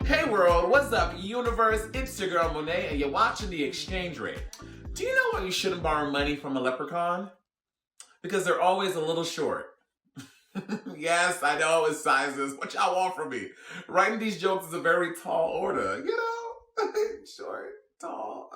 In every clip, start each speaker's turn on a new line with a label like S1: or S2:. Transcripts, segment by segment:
S1: Hey world, what's up universe? It's your girl Monét and you're watching the exchange rate. Do you know why you shouldn't borrow money from a leprechaun? Because they're always a little short. Yes, I know it's sizes. What y'all want from me? Writing these jokes is a very tall order, you know? Short, tall.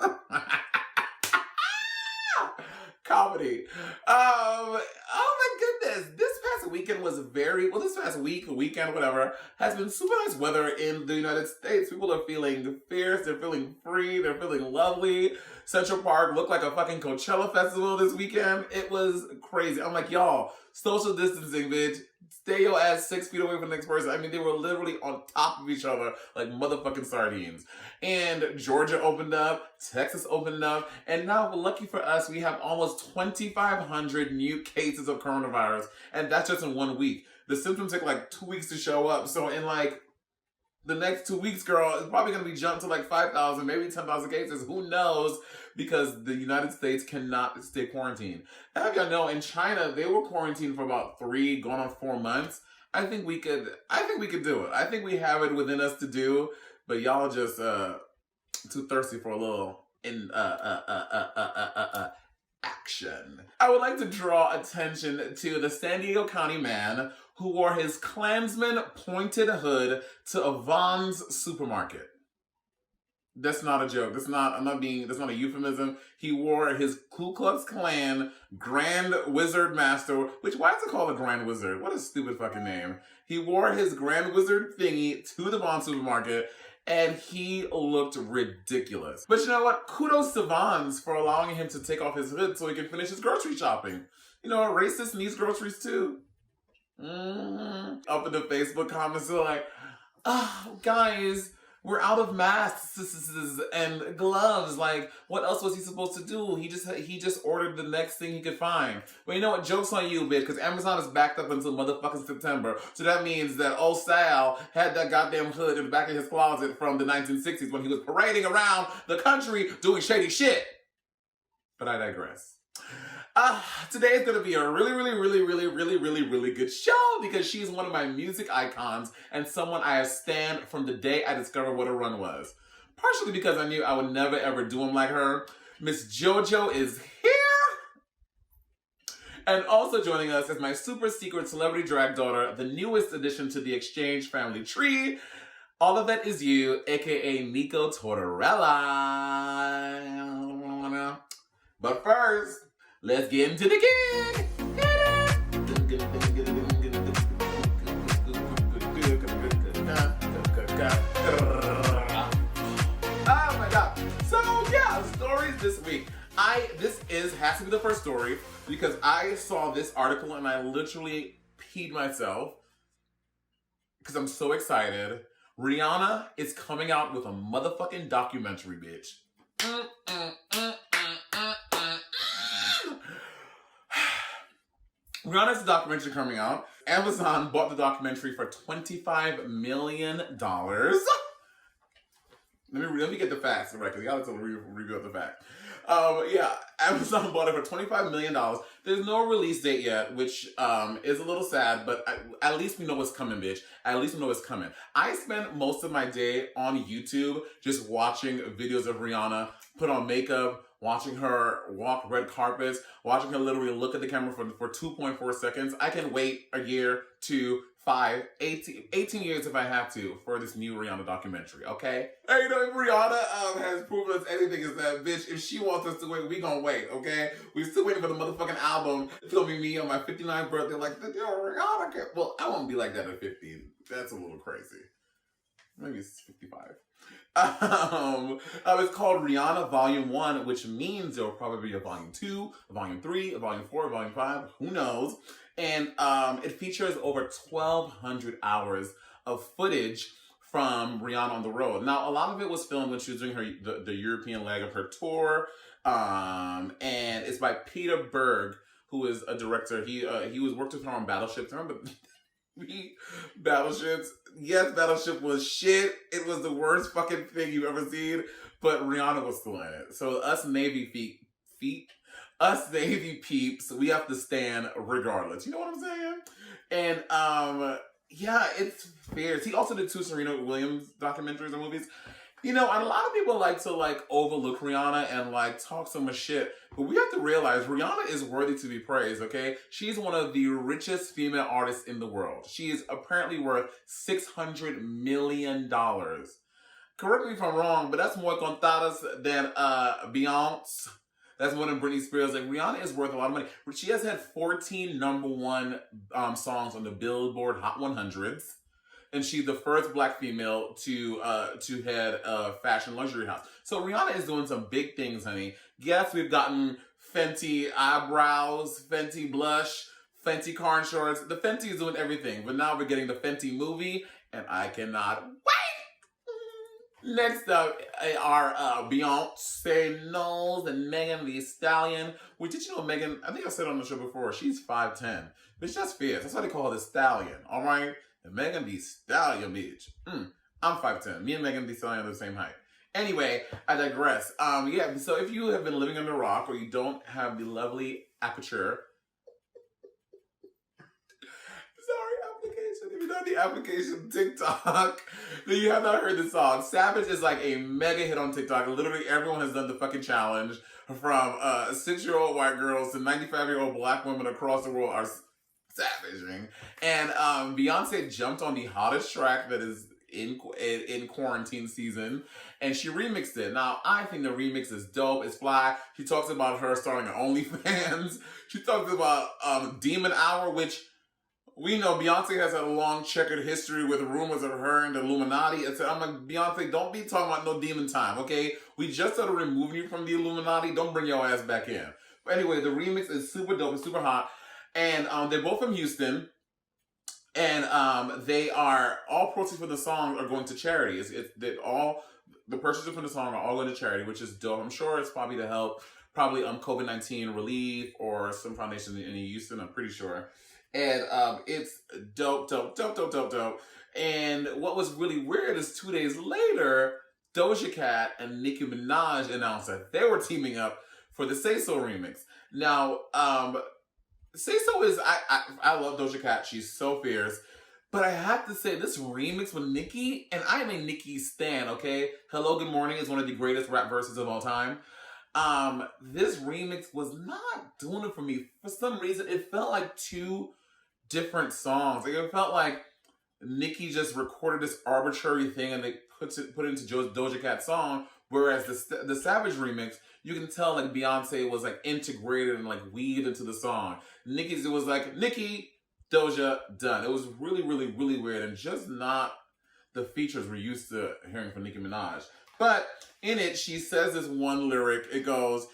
S1: Comedy. Oh my goodness. This past weekend was this past weekend, whatever, has been super nice weather in the United States. People are feeling fierce, they're feeling free, they're feeling lovely. Central Park looked like a fucking Coachella festival this weekend. It was crazy. I'm like, y'all, social distancing, bitch. Stay your ass 6 feet away from the next person. I mean, they were literally on top of each other like motherfucking sardines. And Georgia opened up, Texas opened up, and now, lucky for us, we have almost 2,500 new cases of coronavirus, and that's just in 1 week. The symptoms take like 2 weeks to show up, so in like the next 2 weeks, girl, it's probably gonna be jumped to like 5,000, maybe 10,000 cases. Who knows? Because the United States cannot stay quarantined. And have y'all know, in China, they were quarantined for about 3, going on 4 months. I think we could do it. I think we have it within us to do, but y'all just too thirsty for a little action. I would like to draw attention to the San Diego County man who wore his Klansman pointed hood to a Vons supermarket. That's not a joke. That's not a euphemism. He wore his Ku Klux Klan Grand Wizard Master, why is it called a Grand Wizard? What a stupid fucking name. He wore his Grand Wizard thingy to the Vons supermarket, and he looked ridiculous. But you know what? Kudos to Vons for allowing him to take off his hood so he can finish his grocery shopping. You know, a racist needs groceries too. Up in the Facebook comments, they're like, oh, guys, we're out of masks and gloves. Like, what else was he supposed to do? He just ordered the next thing he could find. Well, you know what? Joke's on you, bitch, because Amazon is backed up until motherfucking September. So that means that old Sal had that goddamn hood in the back of his closet from the 1960s when he was parading around the country doing shady shit. But I digress. Today is going to be a really good show because she's one of my music icons and someone I have stanned from the day I discovered what a run was. Partially because I knew I would never ever do him like her. Miss JoJo is here! And also joining us is my super secret celebrity drag daughter, the newest addition to the Exchange family tree. All of that is you, aka Nico Tortorella. But first, let's get into the gig! Oh my god. So yeah, stories this week. This has to be the first story because I saw this article and I literally peed myself because I'm so excited. Rihanna is coming out with a motherfucking documentary, bitch. Rihanna's documentary coming out. Amazon bought the documentary for $25 million. Let me get the facts right, because y'all have to review up the facts. Yeah, Amazon bought it for $25 million. There's no release date yet, which is a little sad, but at least we know what's coming, bitch. At least we know what's coming. I spent most of my day on YouTube just watching videos of Rihanna put on makeup, watching her walk red carpets, watching her literally look at the camera for 2.4 seconds. I can wait a year, 2, 5, 18 years if I have to for this new Rihanna documentary, okay? Hey, you know, if Rihanna has proven us anything is that, bitch, if she wants us to wait, we gonna wait, okay? We still waiting for the motherfucking album. It's gonna be me on my 59th birthday like, yo, Rihanna can't. Well, I won't be like that at 50. That's a little crazy. Maybe it's 55. It's called Rihanna Volume 1, which means there will probably be a Volume 2, a Volume 3, a Volume 4, a Volume 5, who knows? And it features over 1,200 hours of footage from Rihanna on the road. Now, a lot of it was filmed when she was doing the European leg of her tour, and it's by Peter Berg, who is a director. He was worked with her on Battleship. Remember Battleships? Yes, Battleship was shit. It was the worst fucking thing you've ever seen, but Rihanna was still in it. So us Navy peeps, we have to stand regardless. You know what I'm saying? And Yeah, it's fierce. He also did 2 Serena Williams documentaries and movies. You know, and a lot of people like to like overlook Rihanna and like talk so much shit, but we have to realize Rihanna is worthy to be praised, okay? She's one of the richest female artists in the world. She is apparently worth $600 million. Correct me if I'm wrong, but that's more contadas than Beyonce. That's more than Britney Spears. Like, Rihanna is worth a lot of money. She has had 14 number one songs on the Billboard Hot 100s. And she's the first black female to head a fashion luxury house. So Rihanna is doing some big things, honey. Yes, we've gotten Fenty eyebrows, Fenty blush, Fenty carn shorts. The Fenty is doing everything. But now we're getting the Fenty movie, and I cannot wait. Next up are Beyonce Knowles and Megan Thee Stallion. Which, did you know Megan, I think I said on the show before, she's 5'10". But she's just fierce. That's why they call her the Stallion, all right? And Megan Thee Stallion, bitch. I'm 5'10". Me and Megan Thee Stallion are the same height. Anyway, I digress. Yeah, so if you have been living under a rock or you don't have the lovely aperture, if you know the application TikTok, then you have not heard the song. Savage is like a mega hit on TikTok. Literally everyone has done the fucking challenge. From 6-year-old white girls to 95-year-old black women across the world are savaging. And Beyonce jumped on the hottest track that is in quarantine season, and she remixed it. Now, I think the remix is dope. It's fly. She talks about her starting an OnlyFans. She talks about Demon Hour, which we know Beyonce has a long checkered history with rumors of her and the Illuminati. I'm like, Beyonce, don't be talking about no demon time, okay? We just started removing you from the Illuminati. Don't bring your ass back in. But anyway, the remix is super dope. It's super hot. And they're both from Houston. And they are, all proceeds from the song are going to charity. The purchases from the song are all going to charity, which is dope. I'm sure it's probably to help COVID-19 relief or some foundation in Houston, I'm pretty sure. And it's dope. And what was really weird is 2 days later, Doja Cat and Nicki Minaj announced that they were teaming up for the Say So remix. Now, Say So is, I love Doja Cat. She's so fierce. But I have to say, this remix with Nicki, and I am a Nicki stan, okay? Hello, Good Morning is one of the greatest rap verses of all time. This remix was not doing it for me. For some reason, it felt like 2 different songs. Like, it felt like Nicki just recorded this arbitrary thing and they put it into Doja Cat's song, whereas the Savage remix, you can tell like Beyonce was like integrated and like weaved into the song. Nicki's, it was like Nicki, Doja, done. It was really, really, really weird and just not the features we're used to hearing from Nicki Minaj. But in it, she says this one lyric, it goes,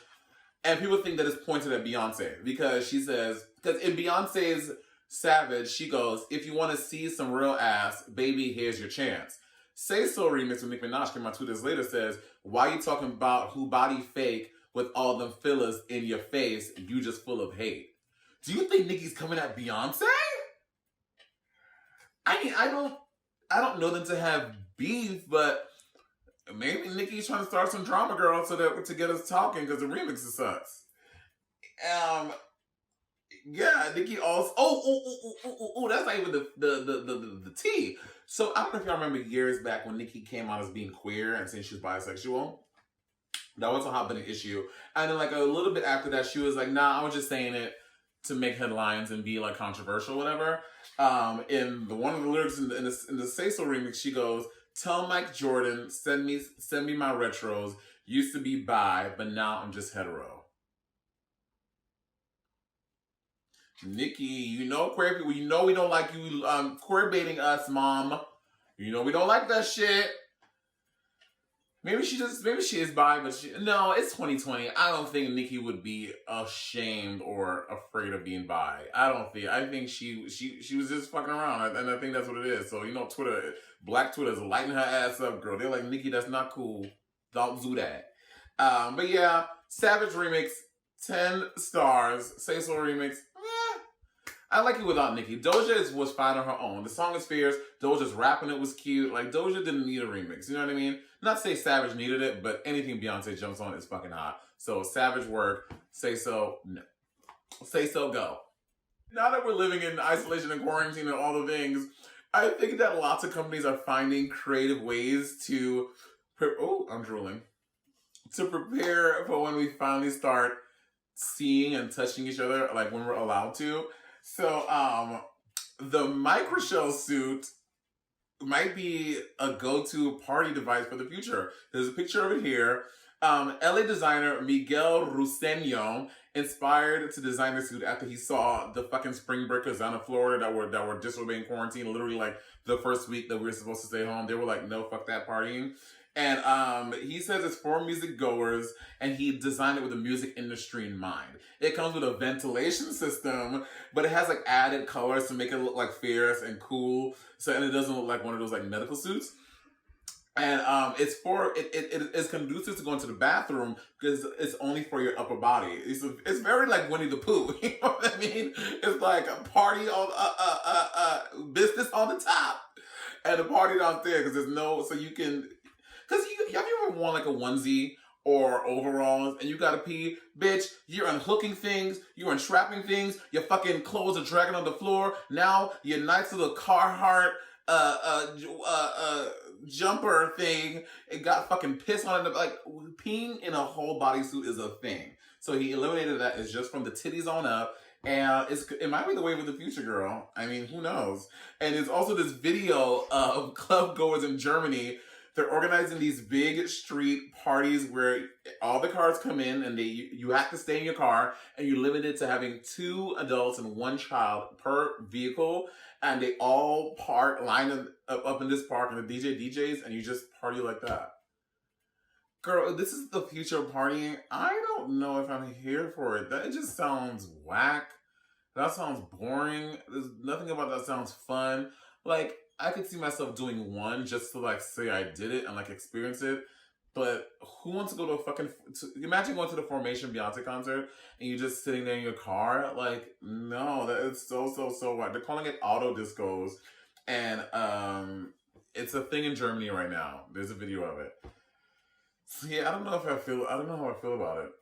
S1: and people think that it's pointed at Beyonce because she says, because in Beyonce's Savage, she goes, if you want to see some real ass, baby, here's your chance. Say So remix with Nicki Minaj came out 2 days later says, why you talking about who body fake with all them fillers in your face? You just full of hate. Do you think Nicki's coming at Beyonce? I mean, I don't know them to have beef, but maybe Nicki's trying to start some drama, girl, so that to get us talking because the remix sucks. Yeah, Nicki also. That's not even the tea. So I don't know if y'all remember years back when Nicki came out as being queer and saying she was bisexual. That was a hot button issue. And then like a little bit after that, she was like, "Nah, I was just saying it to make headlines and be like controversial, whatever." In one of the lyrics in the Say So remix, she goes, "Tell Mike Jordan send me my retros. Used to be bi, but now I'm just hetero." Nicki, you know queer people, you know we don't like you queer baiting us, mom. You know we don't like that shit. Maybe she is bi, but no, it's 2020. I don't think Nicki would be ashamed or afraid of being bi. I think she was just fucking around, and I think that's what it is. So, you know, Black Twitter is lighting her ass up, girl. They're like, Nicki, that's not cool. Don't do that. But yeah, Savage remix, 10 stars. Say So remix, I like it without Nicki. Doja was fine on her own. The song is fierce. Doja's rapping it was cute. Like, Doja didn't need a remix. You know what I mean? Not to say Savage needed it, but anything Beyonce jumps on is fucking hot. So, Savage work. Say So, no. Say So, go. Now that we're living in isolation and quarantine and all the things, I think that lots of companies are finding creative ways to, I'm drooling, to prepare for when we finally start seeing and touching each other, like when we're allowed to. So, the microshell suit might be a go-to party device for the future. There's a picture of it here. LA designer Miguel Ruseño inspired to design the suit after he saw the fucking spring breakers down in Florida that were disobeying quarantine. Literally, like the first week that we were supposed to stay home, they were like, "No, fuck that partying." And he says it's for music goers, and he designed it with the music industry in mind. It comes with a ventilation system, but it has like added colors to make it look like fierce and cool. So, and it doesn't look like one of those like medical suits. And it's for it is conducive to going to the bathroom because it's only for your upper body. It's very like Winnie the Pooh. You know what I mean? It's like a party on business on the top and a party downstairs because there's no, so you can, because have you ever worn like a onesie or overalls and you gotta pee? Bitch, you're unhooking things, you're unstrapping things, your fucking clothes are dragging on the floor. Now your nice little Carhartt jumper thing, it got fucking piss on it. Like, peeing in a whole bodysuit is a thing. So he eliminated that. It's just from the titties on up. And it might be the wave of the future, girl. I mean, who knows? And there's also this video of club goers in Germany. They're organizing these big street parties where all the cars come in and you have to stay in your car, and you're limited to having 2 adults and 1 child per vehicle. And they all line up in this park, and the DJs, and you just party like that. Girl, this is the future of partying. I don't know if I'm here for it. That just sounds whack. That sounds boring. There's nothing about that sounds fun. Like, I could see myself doing one just to like say I did it and like experience it. But who wants to go to a fucking... imagine going to the Formation Beyonce concert and you're just sitting there in your car. Like, no, that is so whack. They're calling it auto discos. And it's a thing in Germany right now. There's a video of it. So yeah, I don't know how I feel about it.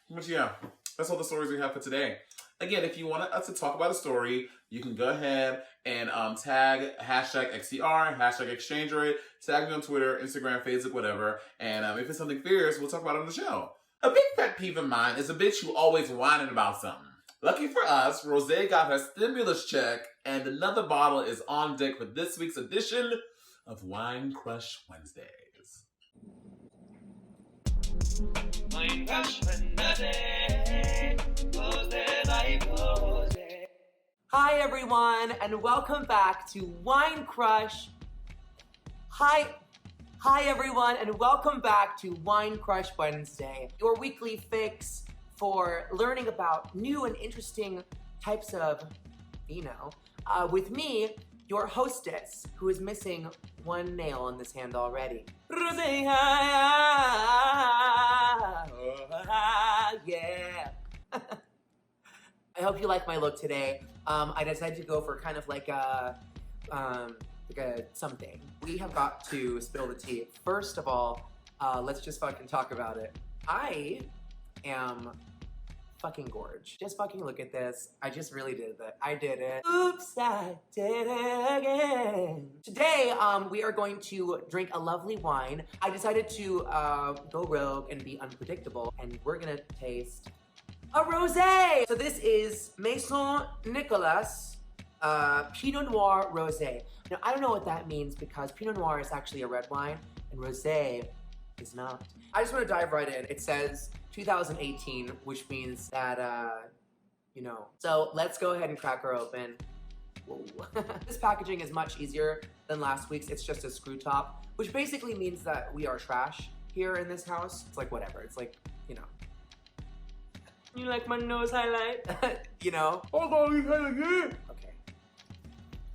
S1: But yeah, that's all the stories we have for today. Again, if you want us to talk about a story, you can go ahead and tag #XCR, #ExchangeRate, tag me on Twitter, Instagram, Facebook, whatever. And if it's something fierce, we'll talk about it on the show. A big pet peeve of mine is a bitch who always whining about something. Lucky for us, Rose got her stimulus check, and another bottle is on deck for this week's edition of Wine Crush Wednesdays. Wine Crush Wednesday,
S2: Hi everyone, and welcome back to Wine Crush. Hi everyone, and welcome back to Wine Crush Wednesday, your weekly fix for learning about new and interesting types of vino. With me, your hostess, who is missing one nail on this hand already. Rosé, yeah. I hope you like my look today. I decided to go for kind of like a something. We have got to spill the tea. First of all, let's just fucking talk about it. I am fucking gorge. Just fucking look at this. I just really did that. I did it. Oops, I did it again. Today, we are going to drink a lovely wine. I decided to go rogue and be unpredictable, and we're gonna taste a rosé. So this is Maison Nicolas Pinot Noir Rosé. Now, I don't know what that means because Pinot Noir is actually a red wine and rosé is not. I just want to dive right in. It says 2018, which means that, you know. So let's go ahead and crack her open. Whoa. This packaging is much easier than last week's. It's just a screw top, which basically means that we are trash here in this house. It's like whatever. It's like, you know. You like my nose highlight? You know? Okay.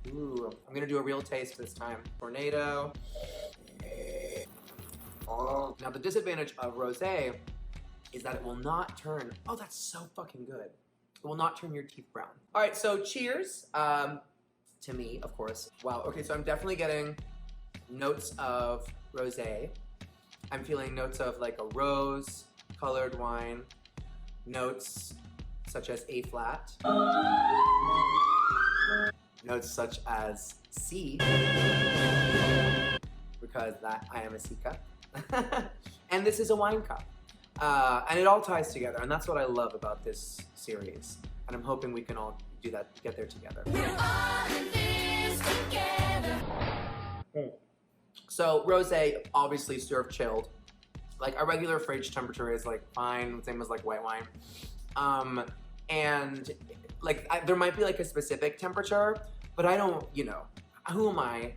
S2: Ooh, I'm gonna do a real taste this time. Tornado. Oh. Now the disadvantage of rosé is that it will not turn, oh, that's so fucking good. It will not turn your teeth brown. All right, so cheers to me, of course. Wow, okay, so I'm definitely getting notes of rosé. I'm feeling notes of like a rose colored wine. Notes such as A flat. notes such as C, because I am a C cup. And this is a wine cup. And it all ties together, and that's what I love about this series. And I'm hoping we can all do that, get there together.
S3: We're all in this together.
S2: So rosé, obviously served chilled. Like a regular fridge temperature is like fine, same as like white wine. And like there might be like a specific temperature, but I don't, you know, who am I?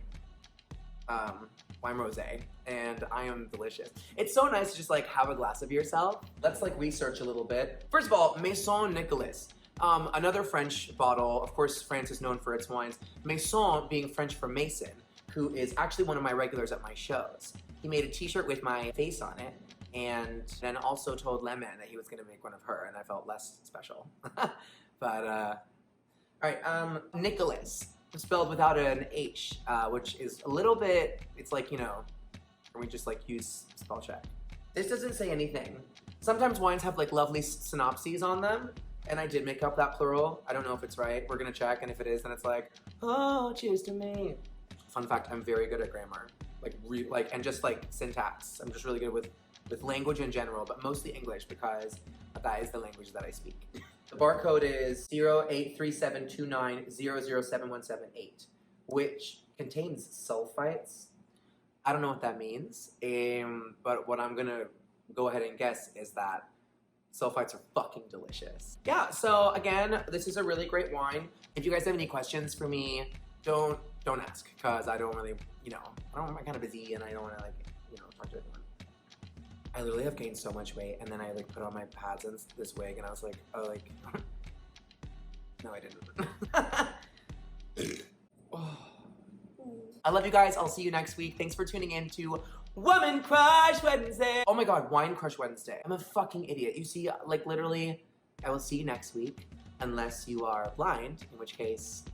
S2: I'm rosé, and I am delicious. It's so nice to just like have a glass of yourself. Let's like research a little bit. First of all, Maison Nicolas. Another French bottle. Of course, France is known for its wines. Maison being French for Mason, who is actually one of my regulars at my shows. He made a t-shirt with my face on it, and then also told Lemon that he was gonna make one of her, and I felt less special. But, all right, Nicolas, spelled without an H, which is a little bit, it's like, you know, can we just like use spell check? This doesn't say anything. Sometimes wines have like lovely synopses on them, and I did make up that plural. I don't know if it's right. We're gonna check, and if it is, then it's like, oh, cheers to me. Fun fact, I'm very good at grammar. And just like syntax. I'm just really good with language in general, but mostly English because that is the language that I speak. The barcode is 083729007178, which contains sulfites. I don't know what that means, but what I'm gonna go ahead and guess is that sulfites are fucking delicious. Yeah, so again, this is a really great wine. If you guys have any questions for me, don't ask, because I don't really, you know, I'm kind of busy and I don't want to like, you know, talk to everyone. I literally have gained so much weight, and then I like put on my pads and this wig, and I was like, oh, like, no, I didn't. Oh. I love you guys. I'll see you next week. Thanks for tuning in to Woman Crush Wednesday. Oh my God, Wine Crush Wednesday. I'm a fucking idiot. You see, like literally, I will see you next week, unless you are blind, in which case,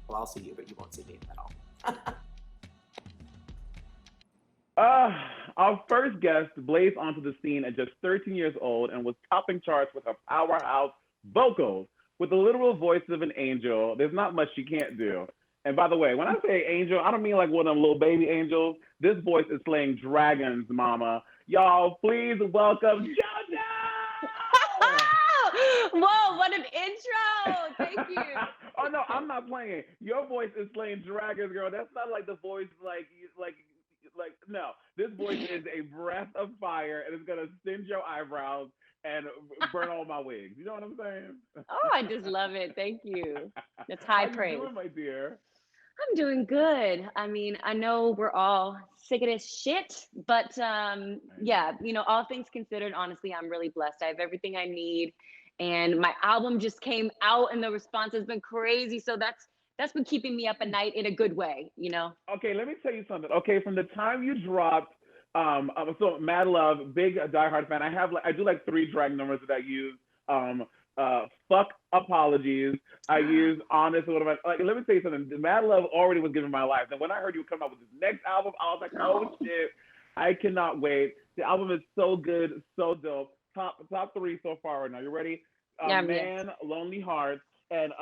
S2: well, I'll see you, but you won't see me at all.
S4: Our first guest blazed onto the scene at just 13 years old and was topping charts with her powerhouse vocals. With the literal voice of an angel, there's not much she can't do. And by the way, when I say angel, I don't mean like one of them little baby angels. This voice is slaying dragons, mama. Y'all, please welcome JoJo!
S5: Whoa, what an intro! Thank you.
S4: Oh no, I'm not playing. Your voice is slaying dragons, girl. That's not like the voice like no. This voice is a breath of fire, and it's gonna singe your eyebrows and burn all my wigs. You know what I'm saying?
S5: Oh, I just love it. Thank you. That's high praise.
S4: How you doing, my dear?
S5: I'm doing good. I mean, I know we're all sick of this shit, but yeah, you know, all things considered, honestly, I'm really blessed. I have everything I need, and my album just came out, and the response has been crazy. So that's been keeping me up at night in a good way, you know?
S4: Okay, let me tell you something. Okay, from the time you dropped, so Mad Love, big diehard fan. I do like 3 drag numbers that I use. Fuck apologies. I use honest. What am I like? Let me tell you something. Mad Love already was giving my life. And when I heard you come out with this next album, I was like, oh shit, I cannot wait. The album is so good, so dope. Top 3 so far right now. You ready?
S5: Yeah,
S4: Man, yes. Lonely Hearts, and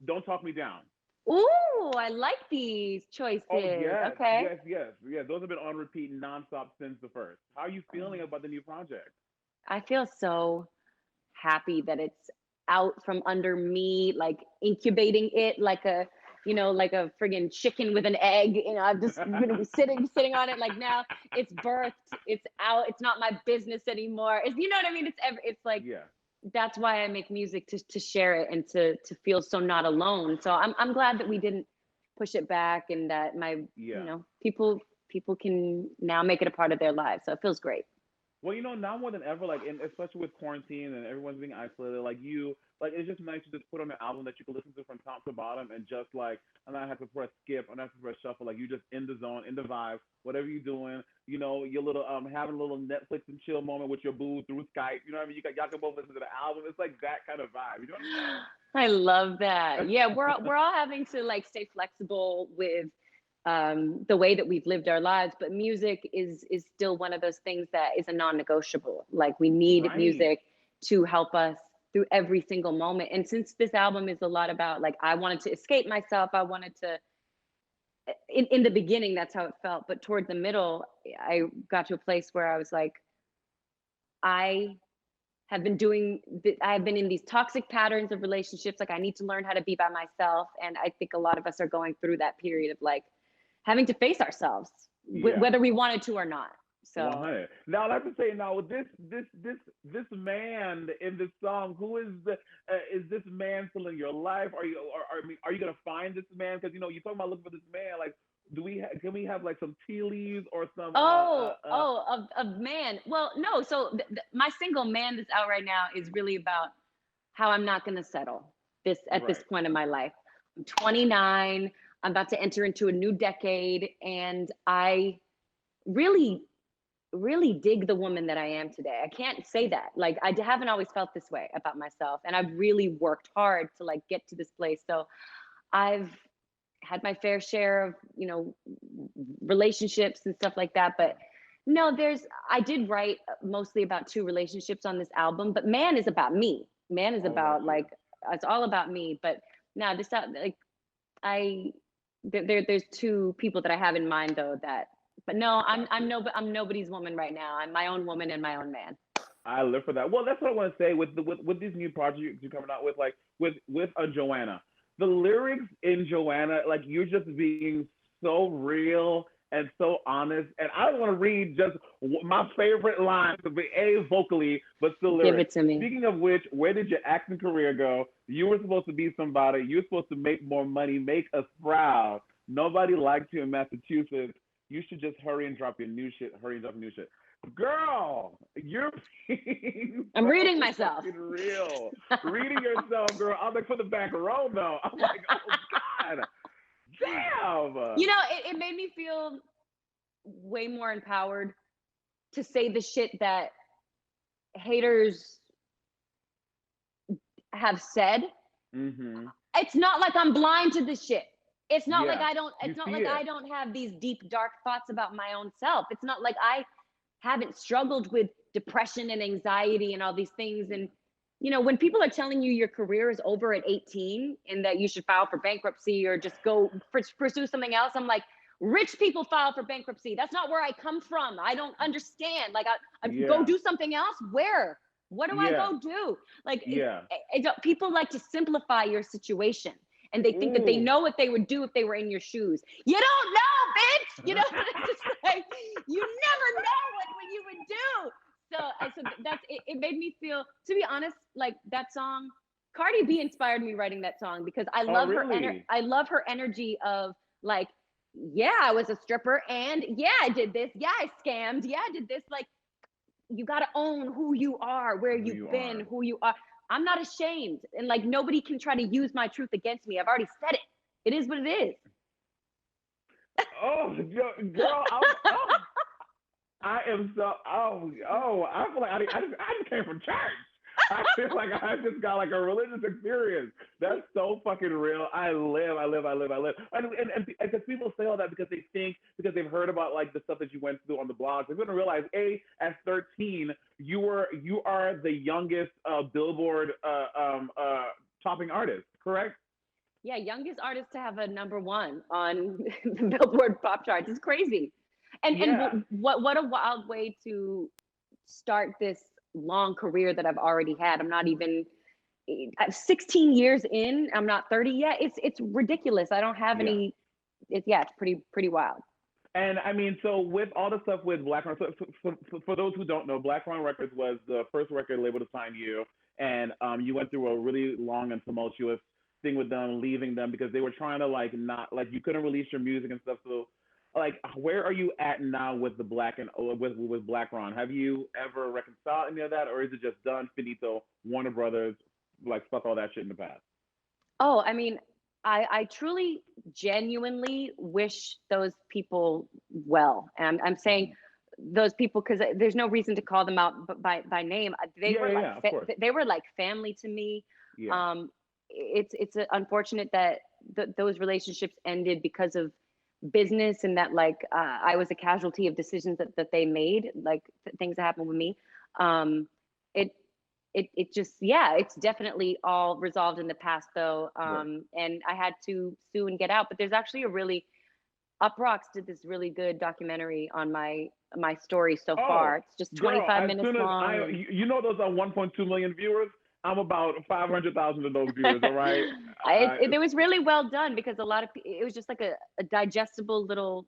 S4: Don't Talk Me Down.
S5: Ooh, I like these choices.
S4: Oh, yes,
S5: okay.
S4: Yes. Those have been on repeat nonstop since the first. How are you feeling about the new project?
S5: I feel so happy that it's out from under me, like incubating it like a, you know, like a friggin' chicken with an egg. You know, I'm just gonna be sitting on it. Like now it's birthed, it's out. It's not my business anymore. It's, you know what I mean? It's like, yeah. That's why I make music, to share it and to feel so not alone. So I'm glad that we didn't push it back, and that you know, people can now make it a part of their lives. So it feels great.
S4: Well, you know, now more than ever, like, and especially with quarantine and everyone's being isolated, like it's just nice to just put on an album that you can listen to from top to bottom, and just like, and I have to press skip, and I have to press shuffle, like you just in the zone, in the vibe, whatever you're doing, you know, your little having a little Netflix and chill moment with your boo through Skype, you know what I mean? Y'all can both listen to the album. It's like that kind of vibe, you know what I'm saying?
S5: I love that. Yeah, we're all having to like stay flexible with the way that we've lived our lives, but music is still one of those things that is a non-negotiable. Like we need music to help us through every single moment. And since this album is a lot about like, I wanted to escape myself, I wanted to, in the beginning, that's how it felt. But toward the middle, I got to a place where I was like, I have been I've been in these toxic patterns of relationships. Like I need to learn how to be by myself. And I think a lot of us are going through that period of like having to face ourselves, whether we wanted to or not. So
S4: 100. Now I have to say, now with this man in this song, who is this man still in your life? Are you gonna find this man? Because you're talking about looking for this man. Like, can we have like some tea leaves or some?
S5: of man. Well, no. So my single Man that's out right now is really about how I'm not gonna settle this point in my life. I'm 29. I'm about to enter into a new decade, and I really dig the woman that I am today. I can't say that. Like I haven't always felt this way about myself, and I've really worked hard to like get to this place. So I've had my fair share of, relationships and stuff like that, but no, I did write mostly about 2 relationships on this album, but Man is about me. Man is about like, it's all about me. But now this like there's 2 people that I have in mind though but no, I'm nobody's woman right now. I'm my own woman and my own man.
S4: I live for that. Well, that's what I want to say with these new projects you're coming out with, like with Joanna. The lyrics in Joanna, like you're just being so real and so honest. And I want to read just my favorite lines, vocally, but still lyrics.
S5: Give it to me.
S4: Speaking of which, where did your acting career go? You were supposed to be somebody. You were supposed to make more money, make us proud. Nobody liked you in Massachusetts. You should just hurry and drop your new shit. Girl, you're being
S5: I'm reading myself.
S4: Real. Reading yourself, girl. I'm like for the back row though. I'm like, oh God. Damn.
S5: It made me feel way more empowered to say the shit that haters have said.
S4: Mm-hmm.
S5: It's not like I'm blind to this shit. It's not like I don't I don't have these deep dark thoughts about my own self. It's not like I haven't struggled with depression and anxiety and all these things. And when people are telling you your career is over at 18 and that you should file for bankruptcy or just go pursue something else, I'm like, rich people file for bankruptcy. That's not where I come from. I don't understand. Like I go do something else. Where? What do I go do? Like people like to simplify your situation. And they think that they know what they would do if they were in your shoes. You don't know, bitch. It's just like, you never know what you would do. So that's it. It made me feel, to be honest, like that song, Cardi B inspired me writing that song because I love I love her energy of like, yeah, I was a stripper and yeah, I did this. Yeah, I scammed. Yeah, I did this. Like, you got to own who you are, where you've been, who you are. I'm not ashamed. And like, nobody can try to use my truth against me. I've already said it. It is what it is.
S4: Oh, girl, I am so, I feel like I just came from church. I feel like I just got like a religious experience. That's so fucking real. I live. And because people say all that because they've heard about like the stuff that you went through on the blogs. They're gonna realize, at 13, you are the youngest Billboard topping artist, correct?
S5: Yeah, youngest artist to have a #1 on the Billboard pop charts. It's crazy. And what a wild way to start this long career that I've already had. I'm not even 16 years in. I'm not 30 yet. It's ridiculous. I don't have any. It's pretty wild.
S4: And I mean, so with all the stuff with Black Run, so for those who don't know, Black Run Records was the first record label to sign you, and you went through a really long and tumultuous thing with them, leaving them because they were trying to like not like you couldn't release your music and stuff. So like, where are you at now with the Black Ron? Have you ever reconciled any of that, or is it just done, finito, Warner Brothers, like fuck all that shit in the past?
S5: Oh, I mean, I truly, genuinely wish those people well, and I'm saying those people because there's no reason to call them out by name. They were like family to me. Yeah. It's unfortunate that those relationships ended because of business and that like I was a casualty of decisions that they made, like things that happened with me. it just, yeah, it's definitely all resolved in the past though.
S1: Right.
S5: And I had to sue and get out. But there's actually a really Uprocks did this really good documentary on my story so
S4: Oh,
S5: far. It's just
S4: girl,
S5: 25
S4: as
S5: minutes
S4: soon as
S5: long, and
S4: you know those are 1.2 million viewers. I'm about 500,000 of those viewers. All right.
S5: it was really well done because a lot of it was just like a digestible little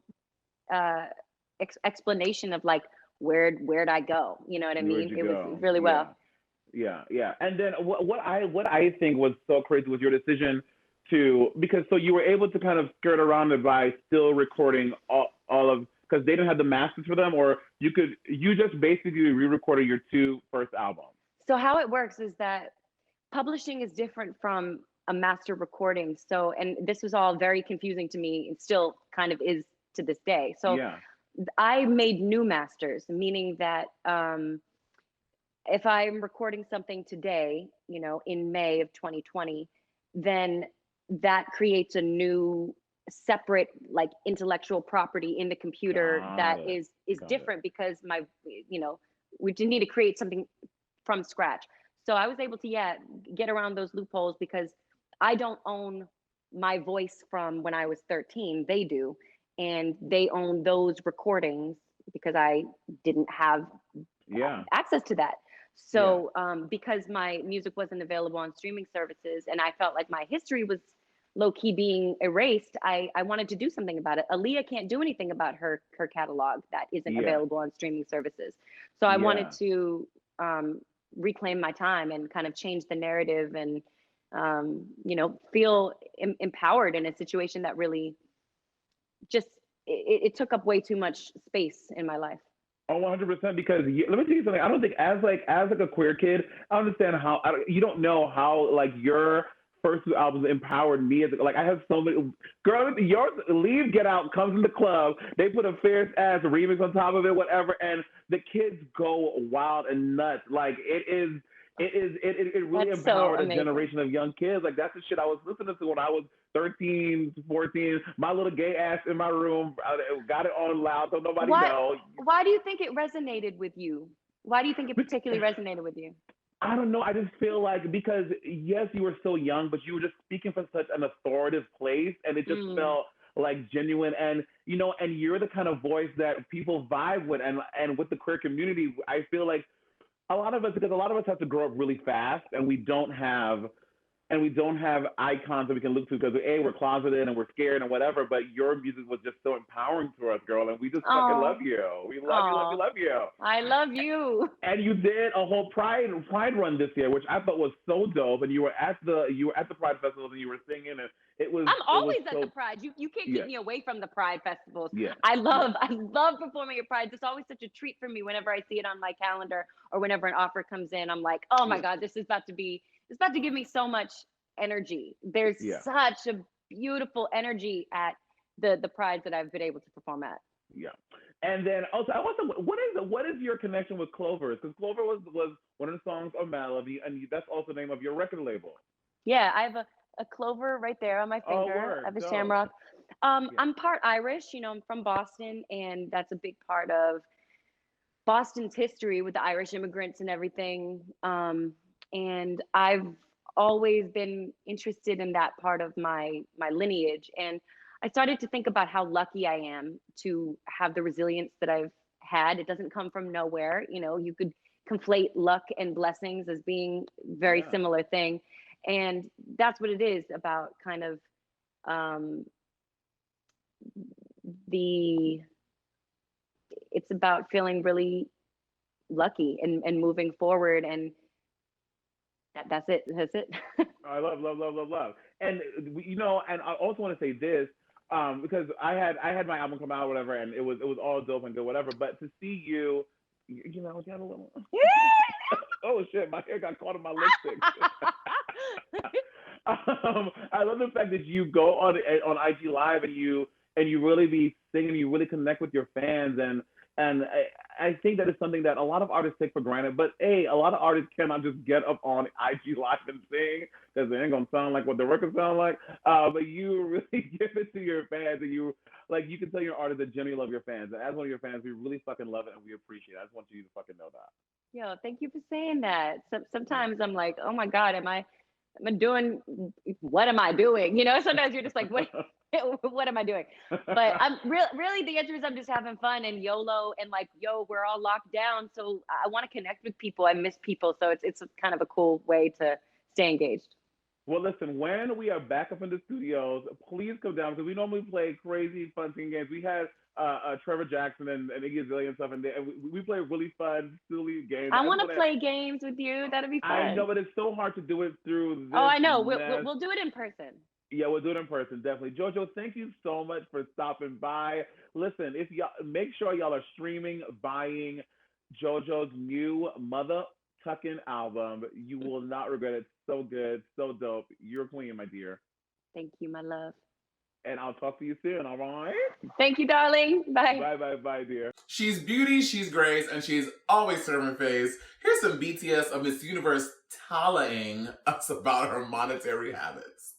S5: uh explanation of like where'd I go? You know what I
S4: Where'd
S5: mean?
S4: you
S5: It was
S4: go?
S5: really
S4: Yeah.
S5: well.
S4: Yeah. And then what I think was so crazy was your decision to, because so you were able to kind of skirt around it by still recording all of, because they didn't have the masters for them, or you just basically re-recorded your two first albums.
S5: So how it works is that publishing is different from a master recording. So, and this was all very confusing to me and still kind of is to this day. So
S4: Yeah.
S5: I made new masters, meaning that if I'm recording something today, you know, in May of 2020, then that creates a new separate like intellectual property in the computer
S4: Got
S5: that
S4: it.
S5: is
S4: Got it.
S5: different because my, you know, we did need to create something from scratch. So I was able to, yeah, get around those loopholes because I don't own my voice from when I was 13. They do. And they own those recordings because I didn't have
S4: Yeah.
S5: access to that.
S4: Yeah.
S5: So because my music wasn't available on streaming services and I felt like my history was low key being erased, I wanted to do something about it. Aaliyah can't do anything about her catalog that isn't
S4: Yeah.
S5: available on streaming services. So I wanted
S4: Yeah.
S5: to reclaim my time and kind of change the narrative and you know, feel empowered in a situation that really just it took up way too much space in my life.
S4: Oh, 100%. Because let me tell you something. I don't think as like a queer kid, I understand how you don't know how like your first two albums empowered me. As like I have so many girl. Yours, Leave, Get Out comes in the club. They put a fierce ass remix on top of it, whatever, and the kids go wild and nuts. Like it really
S5: That's so
S4: empowered a
S5: amazing.
S4: generation of young kids. Like that's the shit I was listening to when I was 13, 14. My little gay ass in my room, I got it on loud so nobody
S5: Why
S4: know.
S5: why do you think it resonated with you? Why do you think it particularly resonated with you?
S4: I don't know. I just feel like because yes, you were so young, but you were just speaking from such an authoritative place, and it just
S5: Mm.
S4: felt like genuine. And you know, and you're the kind of voice that people vibe with, and with the queer community, I feel like a lot of us, because a lot of us have to grow up really fast, and we don't have icons that we can look to because A, we're closeted and we're scared and whatever. But your music was just so empowering to us, girl, and we just fucking love
S5: Oh,
S4: you. We love you, love you,
S5: oh,
S4: love you.
S5: I love you.
S4: And you did a whole Pride run this year, which I thought was so dope. And you were at the Pride festivals and you were singing, and
S5: I'm
S4: it was
S5: always at the
S4: so
S5: Pride. You can't
S4: yeah
S5: keep me away from the Pride festivals.
S4: yeah
S5: I
S4: yeah
S5: love I love performing at Pride. It's always such a treat for me whenever I see it on my calendar or whenever an offer comes in. I'm like, oh my
S4: yeah
S5: God, it's about to give me so much energy. There's
S4: yeah
S5: such a beautiful energy at the Prides that I've been able to perform at.
S4: yeah. And then also, I want to what is your connection with Clover? Because Clover was one of the songs of Melody, and that's also the name of your record label.
S5: Yeah, I have a clover right there on my
S4: Oh,
S5: finger. I
S4: word,
S5: have a
S4: dope.
S5: shamrock.
S4: Yeah,
S5: I'm part Irish, you know, I'm from Boston, and that's a big part of Boston's history with the Irish immigrants and everything. And I've always been interested in that part of my lineage. And I started to think about how lucky I am to have the resilience that I've had. It doesn't come from nowhere. You know, you could conflate luck and blessings as being very
S4: yeah,
S5: similar thing. And that's what it is about kind of um, the, it's about feeling really lucky and moving forward. And that's it. That's it.
S4: I love, love, love, love, love. And you know, and I also want to say this, because I had my album come out, whatever, and it was all dope and good, whatever. But to see you, you know, you had a little. Oh shit, my hair got caught in my lipstick. I love the fact that you go on IG Live and you really be singing, you really connect with your fans, and I think that is something that a lot of artists take for granted. But a lot of artists cannot just get up on IG Live and sing because they ain't gonna sound like what the records sound like. But you really give it to your fans, and you can tell your artists that genuinely love your fans. And as one of your fans, we really fucking love it and we appreciate it. I just want you to fucking know that.
S5: Yo, thank you for saying that. Sometimes I'm like, oh my God, am I doing, what am I doing? You know, sometimes you're just like, what am I doing? But I'm really the answer is I'm just having fun and YOLO and like, yo, we're all locked down. So I want to connect with people. I miss people. So it's kind of a cool way to stay engaged.
S4: Well, listen, when we are back up in the studios, please come down because we normally play crazy, fun team games. We had Trevor Jackson and Iggy Azalea and stuff, and we play really fun, silly games.
S5: I want to play games with you. That'd be
S4: I know,
S5: fun.
S4: but it's so hard to do it through
S5: Oh,
S4: this
S5: I know.
S4: mess.
S5: We'll do it in person.
S4: Yeah, we'll do it in person, definitely. JoJo, thank you so much for stopping by. Listen, if y'all make sure y'all are streaming, buying JoJo's new Mother Tuckin' album. You will not regret it. So good, so dope. You're a queen, my dear.
S5: Thank you, my love.
S4: And I'll talk to you soon, all right?
S5: Thank you, darling. Bye.
S4: Bye, dear.
S1: She's beauty, she's grace, and she's always serving face. Here's some BTS of Miss Universe telling us about her monetary habits.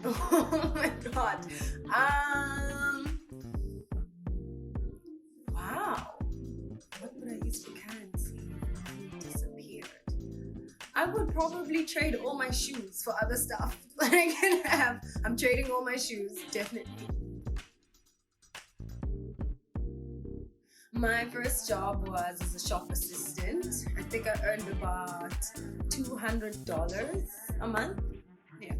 S6: Oh my god. Wow. What would I use for currency if money disappeared? I would probably trade all my shoes for other stuff that I can have. I'm trading all my shoes, definitely. My first job was as a shop assistant. I think I earned about $200 a month. Yeah.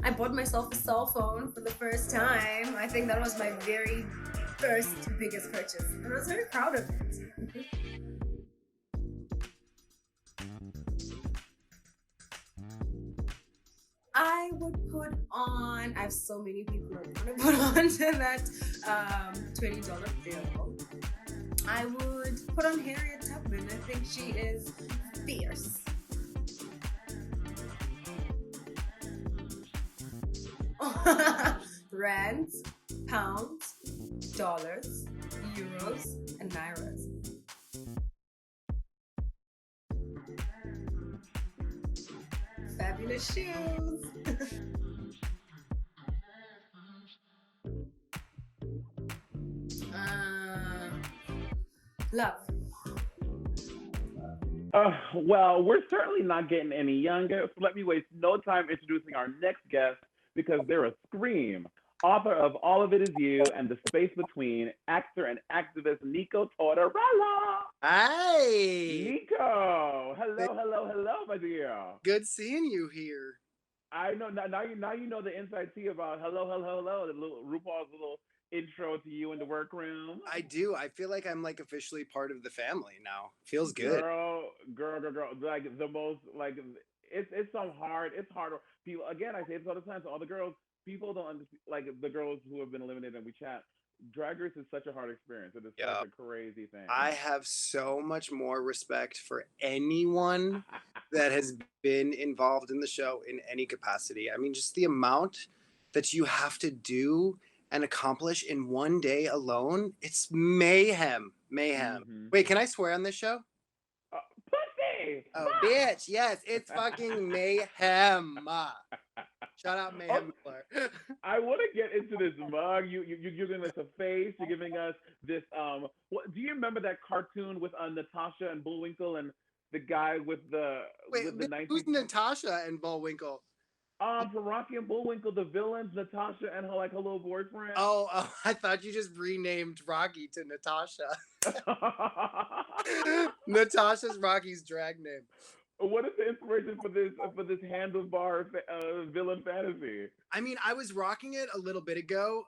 S6: I bought myself a cell phone for the first time. I think that was my very first biggest purchase. And I was very proud of it. I would put on, I have so many people I want to put on to that $20 bill. I would put on Harriet Tubman. I think she is fierce. Rands, pounds, dollars, euros, and nairas. Fabulous shoes. Love.
S4: Well, we're certainly not getting any younger, so let me waste no time introducing our next guest because they're a scream. Author of All of It Is You and The Space Between, actor and activist Nico Tortorella.
S7: Hi.
S4: Nico, hello, my dear.
S7: Good seeing you here.
S4: I know now you know the inside tea about hello, the little RuPaul's little intro to you in the workroom.
S7: I do. I feel like I'm like officially part of the family now. Feels good.
S4: Girl. Like the most like it's some hard. It's hard. People again. I say this all the time to all the girls. People don't understand. Like the girls who have been eliminated and we chat. Drag Race is such a hard experience. It is such a crazy thing.
S7: I have so much more respect for anyone that has been involved in the show in any capacity. I mean, just the amount that you have to do and accomplish in one day alone, it's mayhem.
S4: Mm-hmm.
S7: Wait, can I swear on this show?
S4: Pussy!
S7: Oh, bitch. Yes, it's fucking mayhem. Shout out Mayhem Miller.
S4: I want to get into this mug. You're giving us a face. You're giving us this. What do you remember that cartoon with Natasha and Bullwinkle and the guy with the
S7: Wait,
S4: with the
S7: who's Natasha and Bullwinkle?
S4: For Rocky and Bullwinkle, the villains, Natasha and her little boyfriend.
S7: Oh, I thought you just renamed Rocky to Natasha. Natasha's Rocky's drag name.
S4: What is the inspiration for this handlebar villain fantasy?
S7: I mean, I was rocking it a little bit ago,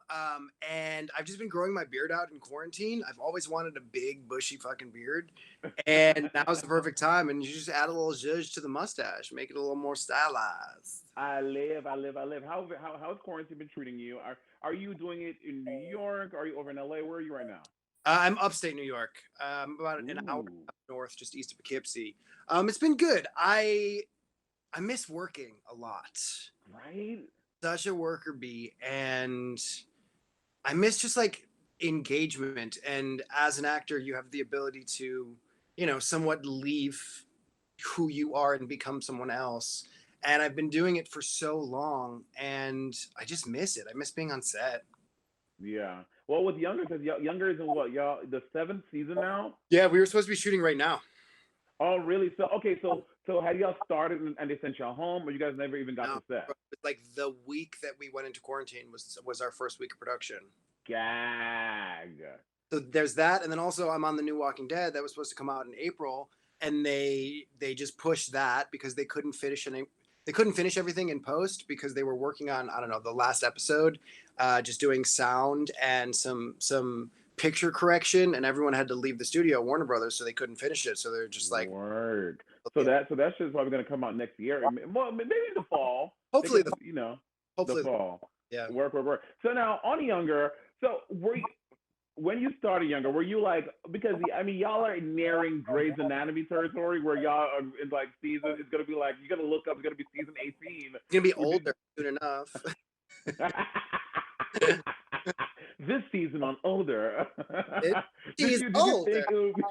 S7: and I've just been growing my beard out in quarantine. I've always wanted a big, bushy fucking beard, and now's the perfect time. And you just add a little zhuzh to the mustache, make it a little more stylized.
S4: I live. How's quarantine been treating you? Are you doing it in New York? Are you over in LA? Where are you right now?
S7: I'm upstate New York, about an hour up north, just east of Poughkeepsie. It's been good. I miss working a lot.
S4: Right?
S7: Such a worker bee, and I miss just like engagement. And as an actor, you have the ability to somewhat leave who you are and become someone else. And I've been doing it for so long, and I just miss it. I miss being on set.
S4: Yeah. Well, with Younger, because Younger is in what, y'all, the 7th season now?
S7: Yeah, we were supposed to be shooting right now.
S4: Oh, really? So, okay, so had y'all started and they sent y'all home, or you guys never even got
S7: No,
S4: to set?
S7: like the week that we went into quarantine was our first week of production.
S4: Gag.
S7: So there's that, and then also I'm on the new Walking Dead that was supposed to come out in April, and they just pushed that because they couldn't finish everything in post because they were working on, I don't know, the last episode, just doing sound and some picture correction, and everyone had to leave the studio, Warner Brothers, so they couldn't finish it. So they're just like,
S4: word. So that shit's probably gonna come out next year. Well, maybe in the fall.
S7: hopefully,
S4: The fall.
S7: Yeah.
S4: Work. So now on Younger, so when you started Younger, were you like, because I mean y'all are nearing Grey's Anatomy territory where y'all are in like season, it's gonna be like, you gotta look up, it's gonna be season 18.
S7: It's gonna be older soon enough.
S4: This season on Older.
S7: She's
S4: did you
S7: older.
S4: think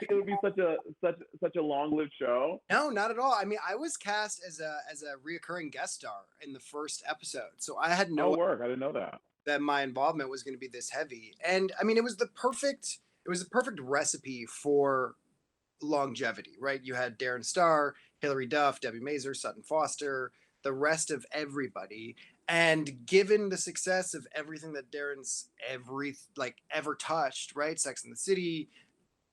S4: it would be such a long-lived show?
S7: No, not at all. I mean, I was cast as a reoccurring guest star in the first episode, so I had no
S4: work. I didn't know that
S7: my involvement was going to be this heavy. And I mean, it was the perfect recipe for longevity, right? You had Darren Star, Hilary Duff, Debbie Mazur, Sutton Foster, the rest of everybody. And given the success of everything that Darren's ever touched, right? Sex and the City,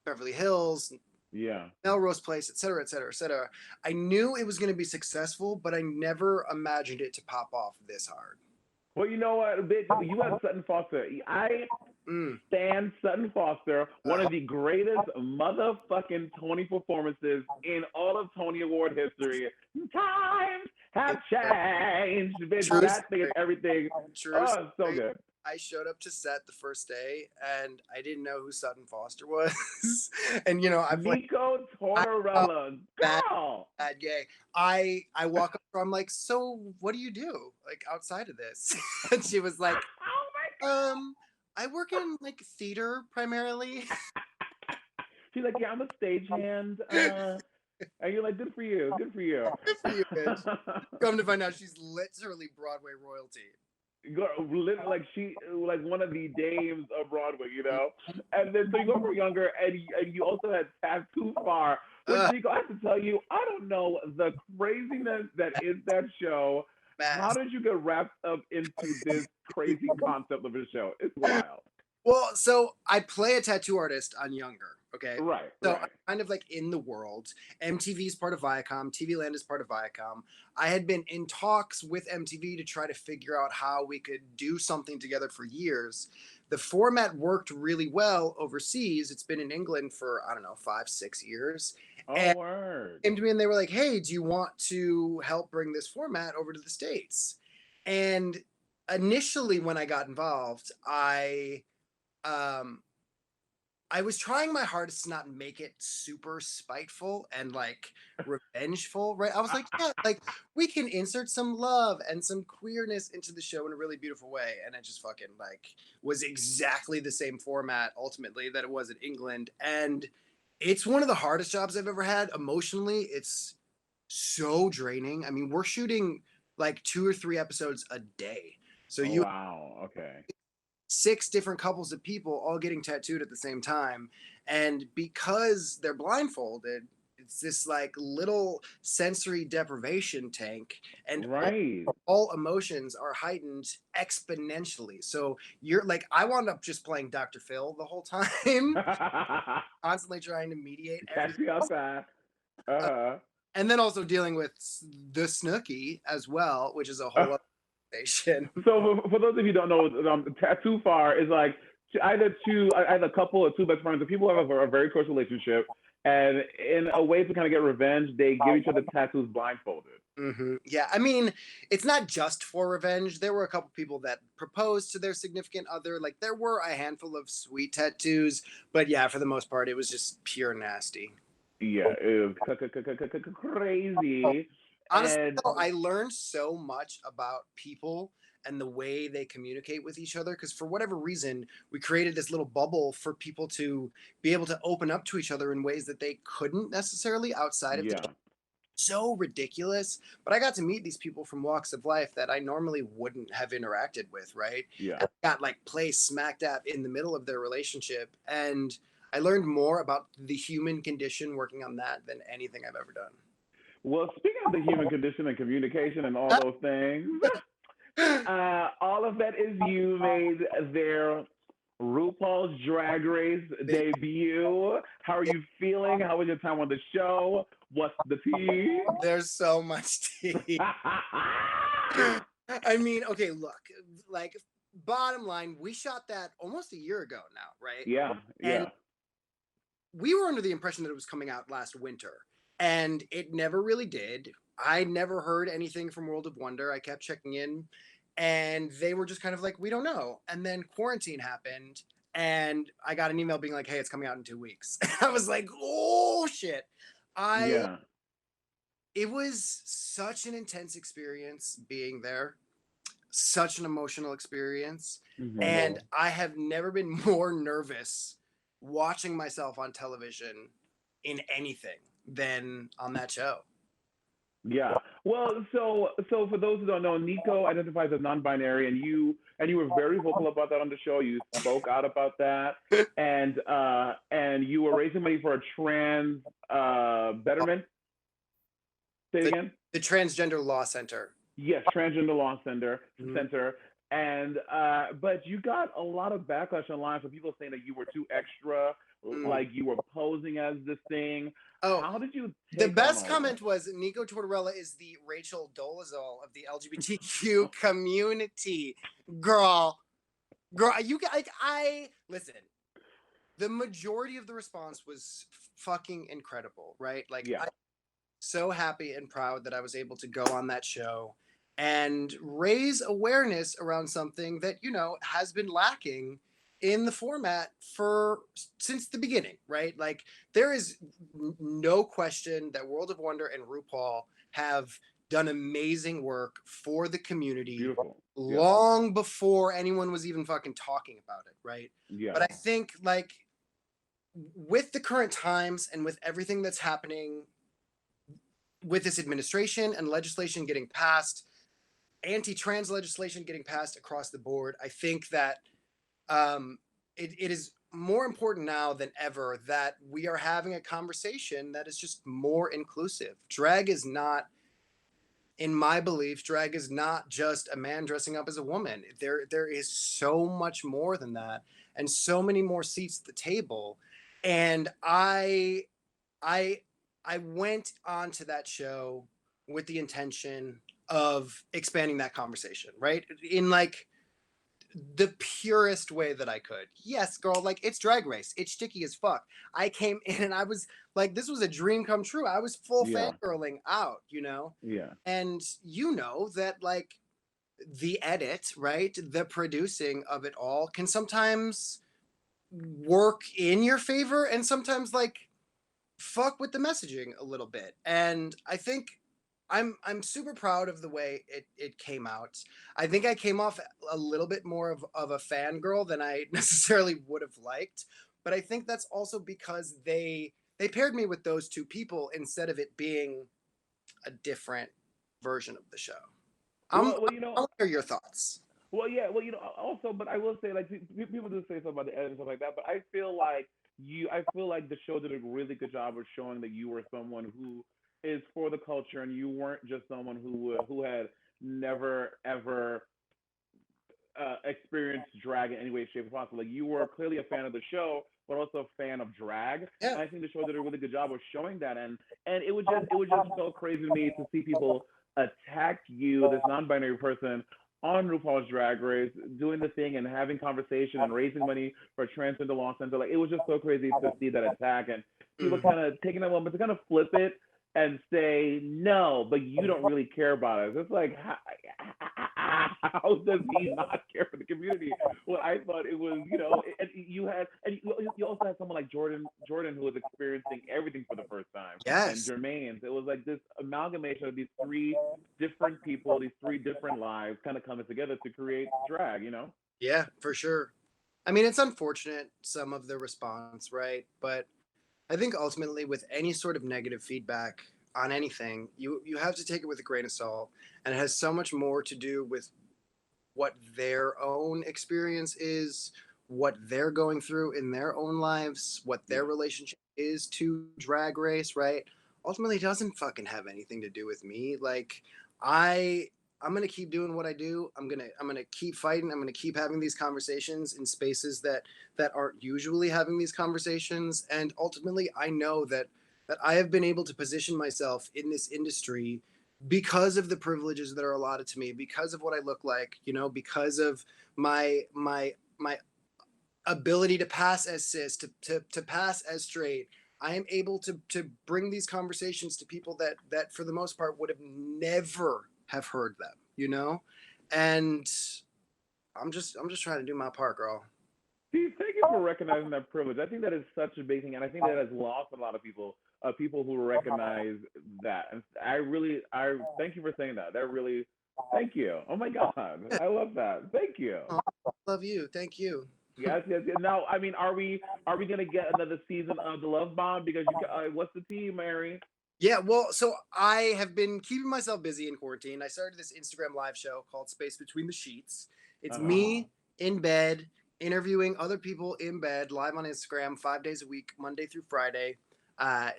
S7: Beverly Hills,
S4: yeah,
S7: Melrose Place, et cetera, et cetera, et cetera, I knew it was going to be successful, but I never imagined it to pop off this hard.
S4: Well, you know what, bitch? You had Sutton Foster. I stand Sutton Foster, one of the greatest motherfucking Tony performances in all of Tony Award history. Times have changed, bitch. That thing is everything. Oh, so good.
S7: I showed up to set the first day, and I didn't know who Sutton Foster was. And I'm
S4: Nico Tortorella, girl.
S7: Bad gay. I walk up to her, I'm like, so what do you do like outside of this? And she was like,
S4: oh my God.
S7: I work in like theater primarily.
S4: She's like, yeah, I'm a stagehand. And you're like, good for you.
S7: Good for you, bitch. Come to find out, she's literally Broadway royalty.
S4: Like one of the dames of Broadway, And then so you go for Younger, and you also had Tattoo Far. Which, Nico, I have to tell you, I don't know the craziness that is that show. How did you get wrapped up into this crazy concept of a show? It's wild.
S7: Well, so I play a tattoo artist on Younger, okay?
S4: Right.
S7: So I'm kind of like in the world. MTV is part of Viacom. TV Land is part of Viacom. I had been in talks with MTV to try to figure out how we could do something together for years. The format worked really well overseas. It's been in England for, I don't know, 5-6 years.
S4: Oh, word.
S7: They came to me and they were like, hey, do you want to help bring this format over to the States? And initially when I got involved, I was trying my hardest to not make it super spiteful and like revengeful, right? I was like, yeah, like we can insert some love and some queerness into the show in a really beautiful way. And it just fucking like was exactly the same format ultimately that it was in England. And it's one of the hardest jobs I've ever had. Emotionally, it's so draining. I mean, we're shooting like 2 or 3 episodes a day. So
S4: wow, okay.
S7: 6 different couples of people all getting tattooed at the same time. And because they're blindfolded, it's this like little sensory deprivation tank, and all emotions are heightened exponentially. So you're like, I wound up just playing Dr. Phil the whole time, constantly trying to mediate everything. And then also dealing with the Snooki as well, which is a whole other station.
S4: So for those of you who don't know, Tattoo Far is like either a couple or 2 best friends, and people have a very close relationship, and in a way to kind of get revenge, they give each other tattoos blindfolded.
S7: Mm-hmm. Yeah, I mean, it's not just for revenge. There were a couple people that proposed to their significant other. Like, there were a handful of sweet tattoos, but yeah, for the most part, it was just pure nasty.
S4: Yeah, it was crazy.
S7: Honestly, though, I learned so much about people and the way they communicate with each other. Because for whatever reason, we created this little bubble for people to be able to open up to each other in ways that they couldn't necessarily outside of the
S4: Yeah.
S7: so ridiculous. But I got to meet these people from walks of life that I normally wouldn't have interacted with, right?
S4: Yeah.
S7: And I got like placed smack dab in the middle of their relationship. And I learned more about the human condition working on that than anything I've ever done.
S4: Well, speaking of the human condition and communication and all those things, all of that is you made their RuPaul's Drag Race debut. How are you feeling? How was your time on the show? What's the tea?
S7: There's so much tea. I mean, okay, look, like, bottom line, we shot that almost a year ago now, right?
S4: Yeah, yeah.
S7: And we were under the impression that it was coming out last winter, and it never really did. I never heard anything from World of Wonder. I kept checking in, and they were just kind of like, we don't know. And then quarantine happened, and I got an email being like, hey, it's coming out in 2 weeks. I was like, oh, shit.
S4: Yeah.
S7: It was such an intense experience being there, such an emotional experience.
S4: Mhm.
S7: And I have never been more nervous watching myself on television in anything than on that show.
S4: Yeah. Well, so for those who don't know, Nico identifies as non-binary, and you were very vocal about that on the show. You spoke out about that, and you were raising money for a trans betterment. Say it again.
S7: The Transgender Law Center.
S4: Yes, Transgender Law Center.
S7: Mhm.
S4: Center. And but you got a lot of backlash online from people saying that you were too extra, like you were posing as this thing.
S7: Oh,
S4: How did you
S7: the
S4: take on
S7: best
S4: all
S7: comment was Nico Tortorella is the Rachel Dolezal of the LGBTQ community. Girl, you like listen. The majority of the response was fucking incredible, right? Like,
S4: Yeah.
S7: I'm so happy and proud that I was able to go on that show and raise awareness around something that, you know, has been lacking in the format since the beginning, right? Like, there is no question that World of Wonder and RuPaul have done amazing work for the community
S4: Beautiful. Yeah.
S7: long before anyone was even fucking talking about it, right?
S4: Yeah.
S7: But I think, like, with the current times and with everything that's happening with this administration and legislation getting passed, anti-trans legislation getting passed across the board, I think that it is more important now than ever that we are having a conversation that is just more inclusive. Drag is not, in my belief, drag is not just a man dressing up as a woman. There is so much more than that, and so many more seats at the table. And I went onto that show with the intention of expanding that conversation, right? In like the purest way that I could. Yes, girl, like, it's Drag Race. It's sticky as fuck. I came in and I was like, this was a dream come true. I was full
S4: Yeah.
S7: fangirling out, you know?
S4: Yeah.
S7: And you know that, like, the edit, right? The producing of it all can sometimes work in your favor and sometimes, like, fuck with the messaging a little bit. And I think I'm super proud of the way it came out. I think I came off a little bit more of a fangirl than I necessarily would have liked. But I think that's also because they paired me with those two people instead of it being a different version of the show.
S4: Well, you know,
S7: I'll hear your thoughts.
S4: Well, yeah. Well, you know, also, but I will say, like, people do say something about the edit and stuff like that. But I feel like the show did a really good job of showing that you were someone who is for the culture, and you weren't just someone who had never ever experienced drag in any way, shape, or possible. Like, you were clearly a fan of the show, but also a fan of drag.
S7: Yeah.
S4: And I think the show did a really good job of showing that. And it was just so crazy to me to see people attack you, this non-binary person, on RuPaul's Drag Race, doing the thing and having conversation and raising money for Transgender Law Center. Like, it was just so crazy to see that attack, and people kind of taking that moment to kind of flip it and say, no, but you don't really care about us. It's like, how does he not care for the community? Well, I thought it was, and you also had someone like Jordan, who was experiencing everything for the first time, and
S7: Yes.
S4: Jermaine. So it was like this amalgamation of these three different people, these three different lives, kind of coming together to create drag.
S7: Yeah, for sure. I mean, it's unfortunate, some of the response, right? But I think ultimately, with any sort of negative feedback on anything, you have to take it with a grain of salt, and it has so much more to do with what their own experience is, what they're going through in their own lives, what their relationship is to Drag Race, right? Ultimately, it doesn't fucking have anything to do with me. Like, I'm gonna keep doing what I do. I'm gonna keep fighting. I'm gonna keep having these conversations in spaces that aren't usually having these conversations. And ultimately, I know that I have been able to position myself in this industry because of the privileges that are allotted to me, because of what I look like, because of my ability to pass as cis, to pass as straight. I am able to bring these conversations to people that for the most part would have never have heard them, and I'm just trying to do my part, girl.
S4: Steve, thank you for recognizing that privilege. I think that is such a big thing, and I think that has lost a lot of people. People who recognize that, and I thank you for saying that. That really, thank you. Oh my God, I love that. Thank you.
S7: Oh, love you. Thank you.
S4: Yes. Now, I mean, are we gonna get another season of the Love Bomb? Because what's the tea, Mary?
S7: Yeah, well, so I have been keeping myself busy in quarantine. I started this Instagram live show called Space Between the Sheets. It's me in bed interviewing other people in bed live on Instagram 5 days a week, Monday through Friday,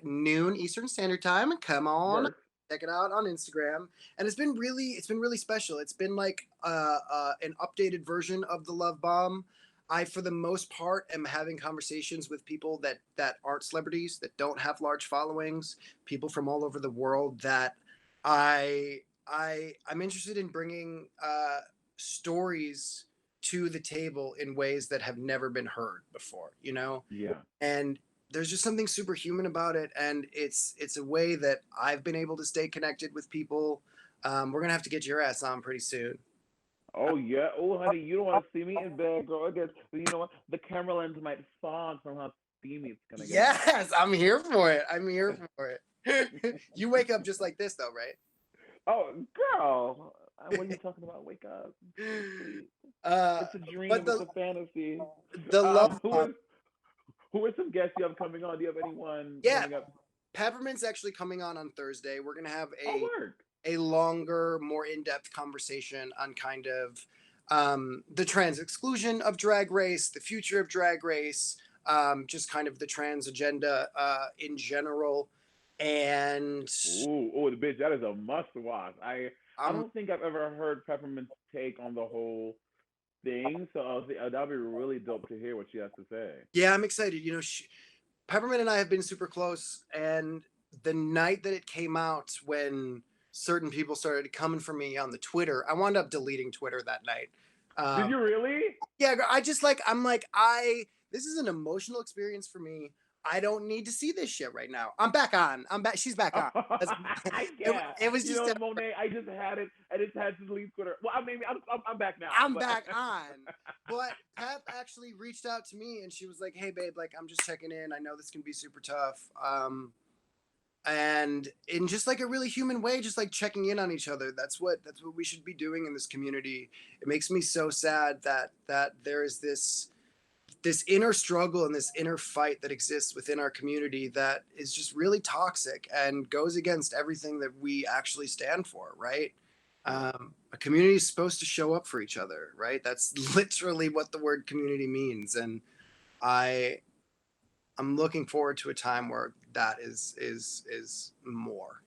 S7: noon Eastern Standard Time. Come on, check it out on Instagram. And it's been really special. It's been like an updated version of the Love Bomb. I, for the most part, am having conversations with people that aren't celebrities, that don't have large followings, people from all over the world that I'm interested in bringing stories to the table in ways that have never been heard before,
S4: Yeah.
S7: And there's just something superhuman about it, and it's a way that I've been able to stay connected with people. We're gonna have to get your ass on pretty soon.
S4: Oh yeah. Oh honey, you don't want to see me in bed, girl. You know what? The camera lens might fog from how steamy it's gonna get.
S7: Yes, I'm here for it. You wake up just like this, though, right?
S4: Oh, girl. What are you talking about? Wake up. Please. It's a dream. It's a fantasy.
S7: The love.
S4: Who are some guests you have coming on? Do you have anyone coming up?
S7: Peppermint's actually coming on Thursday. We're gonna have
S4: Work.
S7: a longer, more in-depth conversation on kind of the trans exclusion of Drag Race, the future of Drag Race, just kind of the trans agenda in general. And
S4: the bitch, that is a must-watch. I don't think I've ever heard Peppermint's take on the whole thing, so that'll be really dope to hear what she has to say.
S7: Yeah, I'm excited. Peppermint and I have been super close, and the night that it came out, when certain people started coming for me on the Twitter, I wound up deleting Twitter that night.
S4: Did you really?
S7: Yeah, this is an emotional experience for me. I don't need to see this shit right now. I'm back on. She's back on. It was just
S4: Monét. I just had it. I just had to leave Twitter. Well, I'm back now.
S7: I'm back on. But Pep actually reached out to me and she was like, "Hey, babe, like I'm just checking in. I know this can be super tough." And in just like a really human way, just like checking in on each other. That's what we should be doing in this community. It makes me so sad that there is this inner struggle and this inner fight that exists within our community that is just really toxic and goes against everything that we actually stand for, right? A community is supposed to show up for each other, right? That's literally what the word community means. And I'm looking forward to a time where that is more,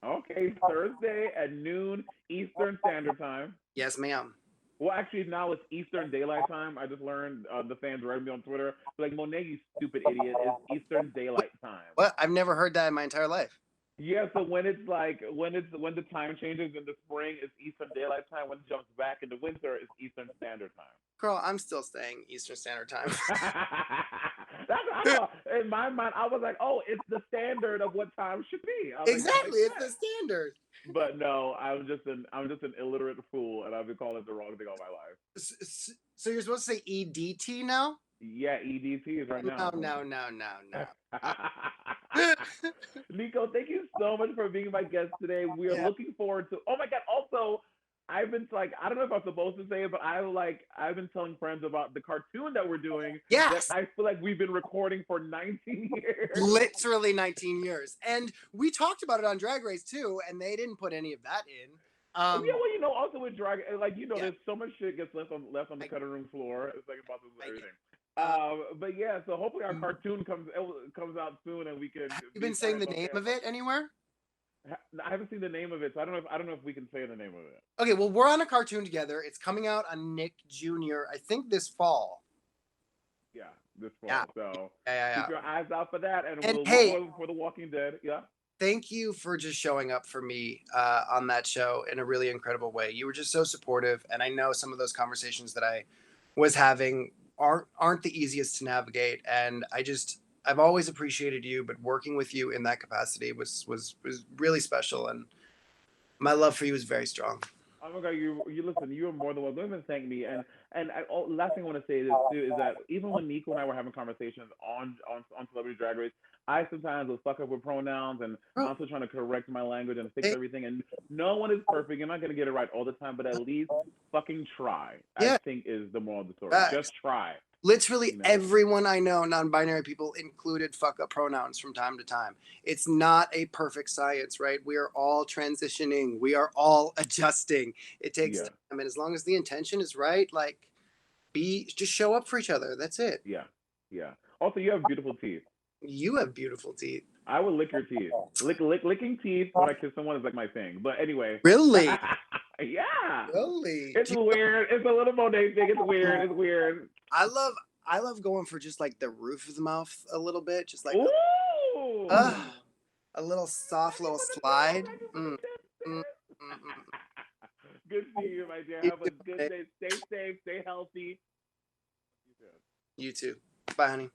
S4: Okay, Thursday at noon Eastern Standard Time.
S7: Yes, ma'am.
S4: Well, actually, now it's Eastern Daylight Time. I just learned the fans writing me on Twitter. Like, Monét, you stupid idiot, it's Eastern Daylight Time.
S7: What? I've never heard that in my entire life.
S4: Yeah, so when the time changes in the spring, it's Eastern Daylight Time. When it jumps back into winter, it's Eastern Standard Time.
S7: Girl, I'm still staying Eastern Standard Time.
S4: I know. in my mind, I was like, oh, it's the standard of what time should be. I was
S7: Exactly,
S4: like,
S7: it's the standard.
S4: but no, I'm just an illiterate fool, and I've been calling it the wrong thing all my life.
S7: So you're supposed to say EDT now?
S4: Yeah, EDT is right now.
S7: No.
S4: Nico, thank you so much for being my guest today. We are looking forward to. Oh my God! Also, I've been like, I don't know if I'm supposed to say it, but I've been telling friends about the cartoon that we're doing.
S7: Yes.
S4: That I feel like we've been recording for 19 years.
S7: Literally 19 years. And we talked about it on Drag Race too, and they didn't put any of that in.
S4: Yeah, well, you know, also with drag, like, you know,
S7: Yeah.
S4: there's so much shit gets left on the cutting room floor. It's like about this everything. But yeah, so hopefully our cartoon comes out soon, and we can.
S7: Have you been saying the name of it anywhere?
S4: I haven't seen the name of it, so I don't know if we can say the name of it.
S7: Okay, well, we're on a cartoon together. It's coming out on Nick Jr. I think this fall.
S4: Yeah, this fall.
S7: Yeah.
S4: So
S7: Yeah.
S4: keep your eyes out for that, and we'll
S7: hey,
S4: look for The Walking Dead. Yeah.
S7: Thank you for just showing up for me on that show in a really incredible way. You were just so supportive, and I know some of those conversations that I was having aren't the easiest to navigate, and I've always appreciated you, but working with you in that capacity was really special, and my love for you is very strong.
S4: Oh my God, you listen. You are more than welcome. Don't even thank me. And last thing I want to say too is that even when Nico and I were having conversations on Celebrity Drag Race, I sometimes will fuck up with pronouns, and I'm also trying to correct my language and fix everything. And no one is perfect. You're not gonna get it right all the time, but at least fucking try.
S7: Yeah.
S4: I think is the moral of the story.
S7: Facts.
S4: Just try.
S7: Literally everyone I know, non-binary people, included fuck up pronouns from time to time. It's not a perfect science, right? We are all transitioning. We are all adjusting. It takes time. And as long as the intention is right, like, just show up for each other. That's it.
S4: Yeah. Also, you have beautiful teeth.
S7: You have beautiful teeth.
S4: I would lick your teeth. Licking teeth when I kiss someone is like my thing. But anyway.
S7: Really?
S4: Yeah.
S7: Really?
S4: It's weird. It's a little Monét thing. It's weird.
S7: I love going for just like the roof of the mouth a little bit, just like a little soft little slide.
S4: Good seeing you, my dear. Have a good day. Stay safe. Stay healthy.
S7: You too. Bye, honey.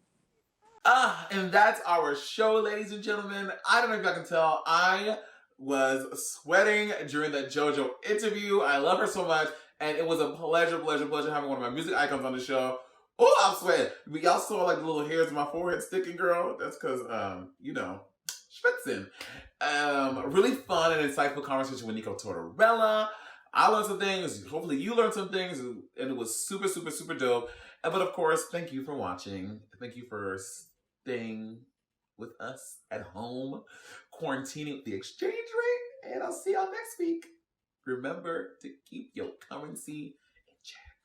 S1: And that's our show, ladies and gentlemen. I don't know if y'all can tell. I was sweating during that JoJo interview. I love her so much. And it was a pleasure having one of my music icons on the show. Oh, I'm sweating. But y'all saw like the little hairs on my forehead sticking, girl. That's because, schwitzing. Really fun and insightful conversation with Nico Tortorella. I learned some things. Hopefully you learned some things. And it was super, super, super dope. But of course, thank you for watching. Thank you for staying with us at home, quarantining with the exchange rate. And I'll see y'all next week. Remember to keep your currency in check.